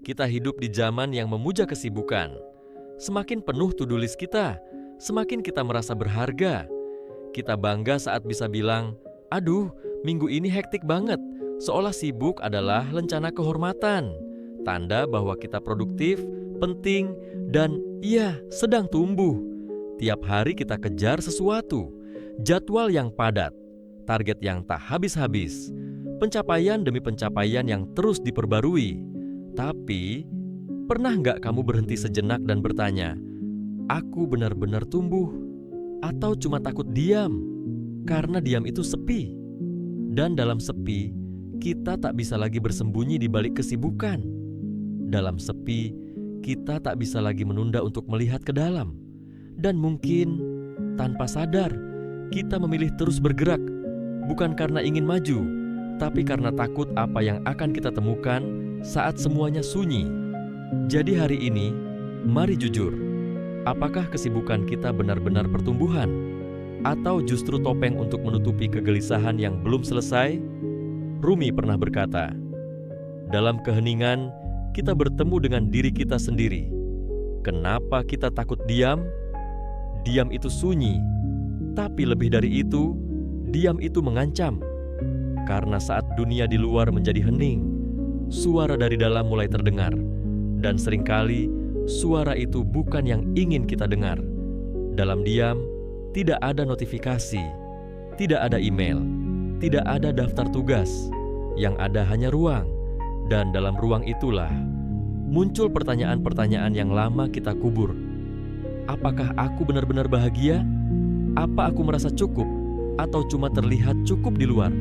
Kita hidup di zaman yang memuja kesibukan. Semakin penuh to-do list kita, semakin kita merasa berharga. Kita bangga saat bisa bilang, "Aduh, minggu ini hektik banget." Seolah sibuk adalah lencana kehormatan. Tanda bahwa kita produktif, penting, dan iya, sedang tumbuh. Tiap hari kita kejar sesuatu. Jadwal yang padat, target yang tak habis-habis, pencapaian demi pencapaian yang terus diperbarui. Tapi, pernah nggak kamu berhenti sejenak dan bertanya, "Aku benar-benar tumbuh?" Atau cuma takut diam? Karena diam itu sepi. Dan dalam sepi, kita tak bisa lagi bersembunyi di balik kesibukan. Dalam sepi, kita tak bisa lagi menunda untuk melihat ke dalam. Dan mungkin, tanpa sadar, kita memilih terus bergerak, bukan karena ingin maju, tapi karena takut apa yang akan kita temukan saat semuanya sunyi. Jadi hari ini, mari jujur, apakah kesibukan kita benar-benar pertumbuhan? Atau justru topeng untuk menutupi kegelisahan yang belum selesai? Rumi pernah berkata, dalam keheningan, kita bertemu dengan diri kita sendiri. Kenapa kita takut diam? Diam itu sunyi, tapi lebih dari itu, diam itu mengancam. Karena saat dunia di luar menjadi hening, suara dari dalam mulai terdengar. Dan seringkali, suara itu bukan yang ingin kita dengar. Dalam diam, tidak ada notifikasi, tidak ada email, tidak ada daftar tugas. Yang ada hanya ruang. Dan dalam ruang itulah, muncul pertanyaan-pertanyaan yang lama kita kubur. Apakah aku benar-benar bahagia? Apa aku merasa cukup? Atau cuma terlihat cukup di luar?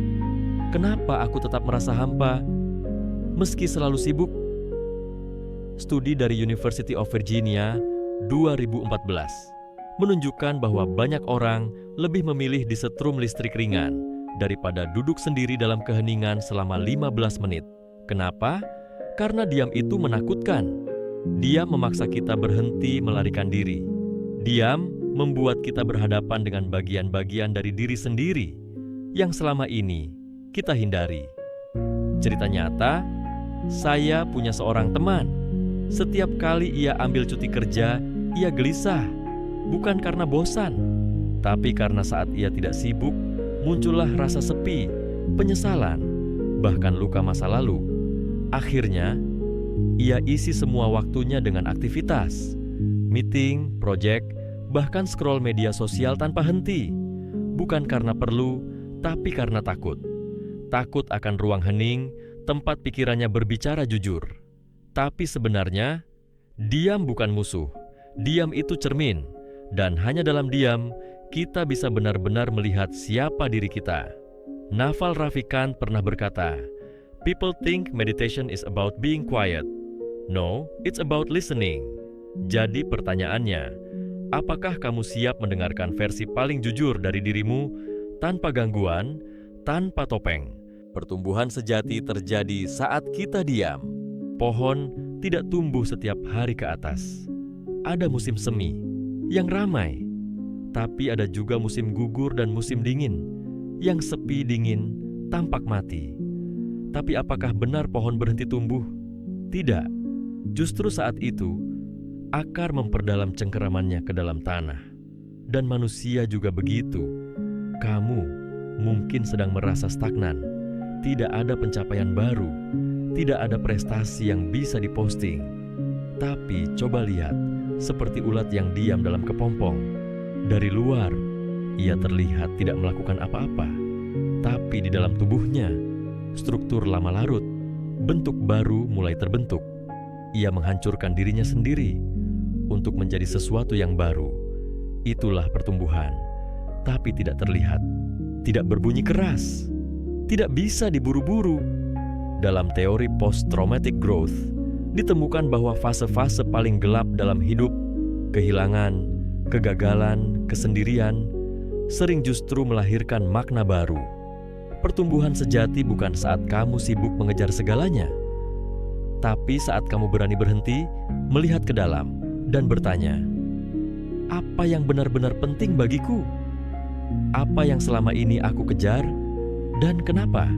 Kenapa aku tetap merasa hampa, meski selalu sibuk? Studi dari University of Virginia 2014 menunjukkan bahwa banyak orang lebih memilih disetrum listrik ringan daripada duduk sendiri dalam keheningan selama 15 menit. Kenapa? Karena diam itu menakutkan. Diam memaksa kita berhenti melarikan diri. Diam membuat kita berhadapan dengan bagian-bagian dari diri sendiri yang selama ini kita hindari. Cerita nyata, saya punya seorang teman. Setiap kali ia ambil cuti kerja, ia gelisah. Bukan karena bosan, tapi karena saat ia tidak sibuk, muncullah rasa sepi, penyesalan, bahkan luka masa lalu. Akhirnya, ia isi semua waktunya dengan aktivitas, meeting, proyek, bahkan scroll media sosial tanpa henti. Bukan karena perlu, tapi karena takut. Takut akan ruang hening, tempat pikirannya berbicara jujur. Tapi sebenarnya, diam bukan musuh. Diam itu cermin. Dan hanya dalam diam, kita bisa benar-benar melihat siapa diri kita. Naval Ravikant pernah berkata, "People think meditation is about being quiet. No, it's about listening." Jadi pertanyaannya, apakah kamu siap mendengarkan versi paling jujur dari dirimu tanpa gangguan, tanpa topeng? Pertumbuhan sejati terjadi saat kita diam. Pohon tidak tumbuh setiap hari ke atas. Ada musim semi yang ramai, tapi ada juga musim gugur dan musim dingin yang sepi dingin tampak mati. Tapi apakah benar pohon berhenti tumbuh? Tidak. Justru saat itu, akar memperdalam cengkeramannya ke dalam tanah. Dan manusia juga begitu. Kamu mungkin sedang merasa stagnan. Tidak ada pencapaian baru. Tidak ada prestasi yang bisa diposting. Tapi coba lihat, seperti ulat yang diam dalam kepompong. Dari luar, ia terlihat tidak melakukan apa-apa. Tapi di dalam tubuhnya, struktur lama larut, bentuk baru mulai terbentuk. Ia menghancurkan dirinya sendiri untuk menjadi sesuatu yang baru. Itulah pertumbuhan, tapi tidak terlihat, tidak berbunyi keras, tidak bisa diburu-buru. Dalam teori post-traumatic growth, ditemukan bahwa fase-fase paling gelap dalam hidup, kehilangan, kegagalan, kesendirian, sering justru melahirkan makna baru. Pertumbuhan sejati bukan saat kamu sibuk mengejar segalanya, tapi saat kamu berani berhenti, melihat ke dalam, dan bertanya, apa yang benar-benar penting bagiku? Apa yang selama ini aku kejar, dan kenapa?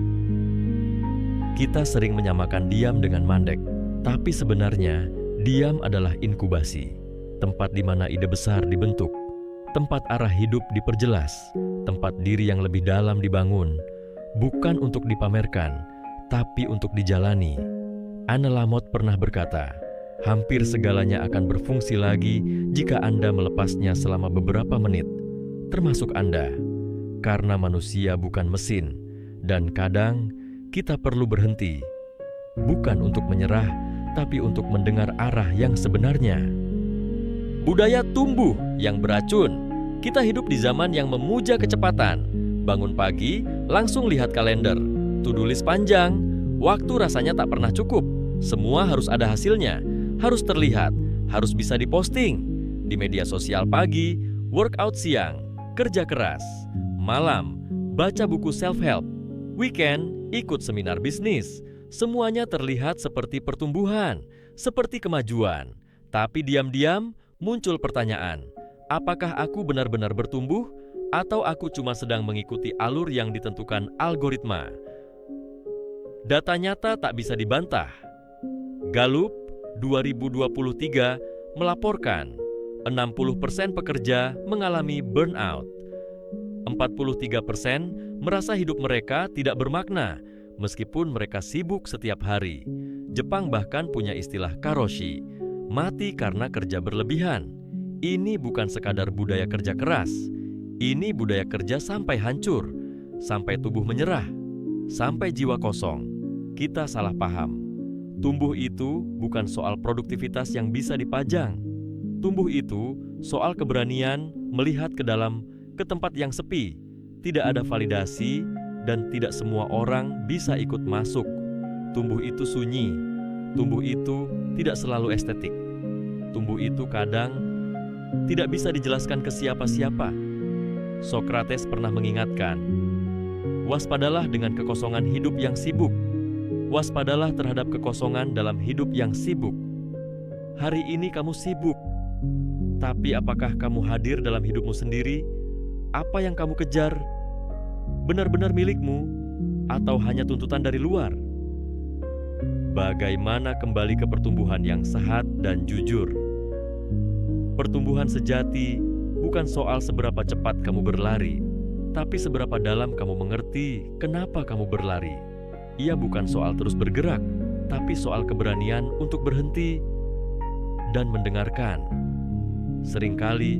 Kita sering menyamakan diam dengan mandek, Tapi sebenarnya, diam adalah inkubasi, tempat di mana ide besar dibentuk, tempat arah hidup diperjelas, tempat diri yang lebih dalam dibangun, bukan untuk dipamerkan, tapi untuk dijalani. Anne Lamott pernah berkata, hampir segalanya akan berfungsi lagi jika Anda melepasnya selama beberapa menit, termasuk Anda. Karena manusia bukan mesin, dan kadang kita perlu berhenti, bukan untuk menyerah, tapi untuk mendengar arah yang sebenarnya. Budaya tumbuh yang beracun. Kita hidup di zaman yang memuja kecepatan. Bangun pagi, langsung lihat kalender. To-do list panjang. Waktu rasanya tak pernah cukup. Semua harus ada hasilnya. Harus terlihat. Harus bisa diposting. Di media sosial pagi, workout siang, kerja keras. Malam, baca buku self-help. Weekend, ikut seminar bisnis. Semuanya terlihat seperti pertumbuhan, seperti kemajuan. Tapi diam-diam muncul pertanyaan, apakah aku benar-benar bertumbuh atau aku cuma sedang mengikuti alur yang ditentukan algoritma? Data nyata tak bisa dibantah. Gallup 2023 melaporkan 60% pekerja mengalami burnout. 43% merasa hidup mereka tidak bermakna meskipun mereka sibuk setiap hari. Jepang bahkan punya istilah karoshi, mati karena kerja berlebihan. Ini bukan sekadar budaya kerja keras. Ini budaya kerja sampai hancur, sampai tubuh menyerah, sampai jiwa kosong. Kita salah paham. Tumbuh itu bukan soal produktivitas yang bisa dipajang. Tumbuh itu soal keberanian melihat ke tempat yang sepi, tidak ada validasi, dan tidak semua orang bisa ikut masuk. Tumbuh itu sunyi. Tumbuh itu tidak selalu estetik. Tumbuh itu kadang tidak bisa dijelaskan ke siapa-siapa. Sokrates pernah mengingatkan, waspadalah dengan kekosongan hidup yang sibuk. Waspadalah terhadap kekosongan dalam hidup yang sibuk. Hari ini kamu sibuk, tapi apakah kamu hadir dalam hidupmu sendiri? Apa yang kamu kejar benar-benar milikmu atau hanya tuntutan dari luar? Bagaimana kembali ke pertumbuhan yang sehat dan jujur? Pertumbuhan sejati bukan soal seberapa cepat kamu berlari, tapi seberapa dalam kamu mengerti kenapa kamu berlari. Ia bukan soal terus bergerak, tapi soal keberanian untuk berhenti dan mendengarkan. Seringkali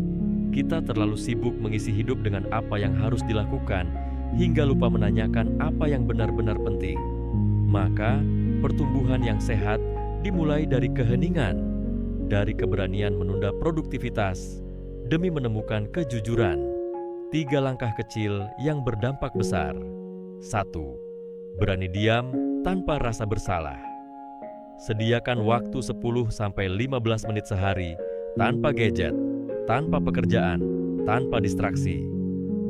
kita terlalu sibuk mengisi hidup dengan apa yang harus dilakukan hingga lupa menanyakan apa yang benar-benar penting. Maka, pertumbuhan yang sehat dimulai dari keheningan, dari keberanian menunda produktivitas demi menemukan kejujuran. 3 langkah kecil yang berdampak besar. 1. Berani diam tanpa rasa bersalah. Sediakan waktu 10-15 menit sehari tanpa gadget, tanpa pekerjaan, tanpa distraksi.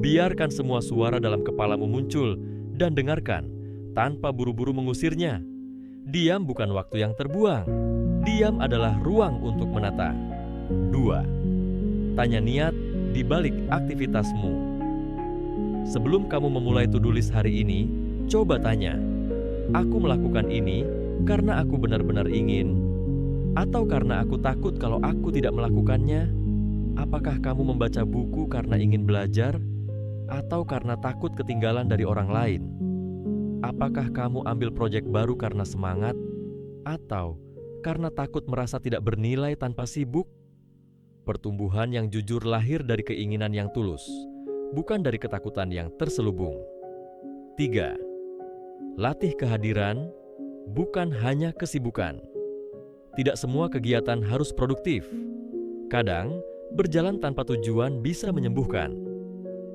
Biarkan semua suara dalam kepalamu muncul dan dengarkan tanpa buru-buru mengusirnya. Diam bukan waktu yang terbuang. Diam adalah ruang untuk menata. 2. Tanya niat di balik aktivitasmu. Sebelum kamu memulai to-do list hari ini, coba tanya, aku melakukan ini karena aku benar-benar ingin, atau karena aku takut kalau aku tidak melakukannya? Apakah kamu membaca buku karena ingin belajar, atau karena takut ketinggalan dari orang lain? Apakah kamu ambil proyek baru karena semangat, atau karena takut merasa tidak bernilai tanpa sibuk? Pertumbuhan yang jujur lahir dari keinginan yang tulus, bukan dari ketakutan yang terselubung. 3. Latih kehadiran, bukan hanya kesibukan. Tidak semua kegiatan harus produktif. Kadang, berjalan tanpa tujuan bisa menyembuhkan.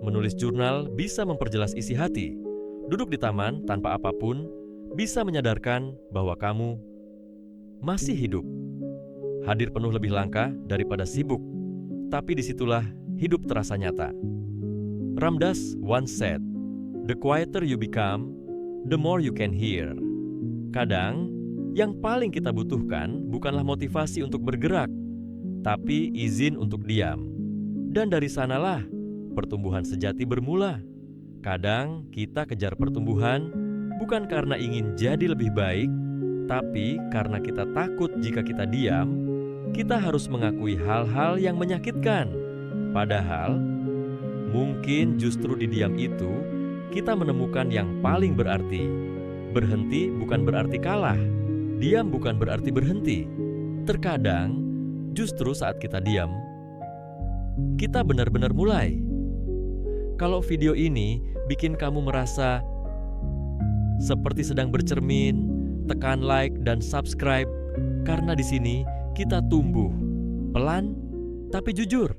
Menulis jurnal bisa memperjelas isi hati. Duduk di taman tanpa apapun bisa menyadarkan bahwa kamu masih hidup. Hadir penuh lebih langka daripada sibuk, tapi disitulah hidup terasa nyata. Ram Dass once said, "The quieter you become, the more you can hear." Kadang, yang paling kita butuhkan bukanlah motivasi untuk bergerak, tapi izin untuk diam. Dan dari sanalah pertumbuhan sejati bermula. Kadang kita kejar pertumbuhan bukan karena ingin jadi lebih baik, Tapi karena kita takut jika kita diam, kita harus mengakui hal-hal yang menyakitkan. Padahal, mungkin justru di diam itu, kita menemukan yang paling berarti. Berhenti bukan berarti kalah. Diam bukan berarti berhenti. Terkadang, justru saat kita diam, kita benar-benar mulai. Kalau video ini bikin kamu merasa seperti sedang bercermin, tekan like dan subscribe, karena di sini kita tumbuh pelan tapi jujur.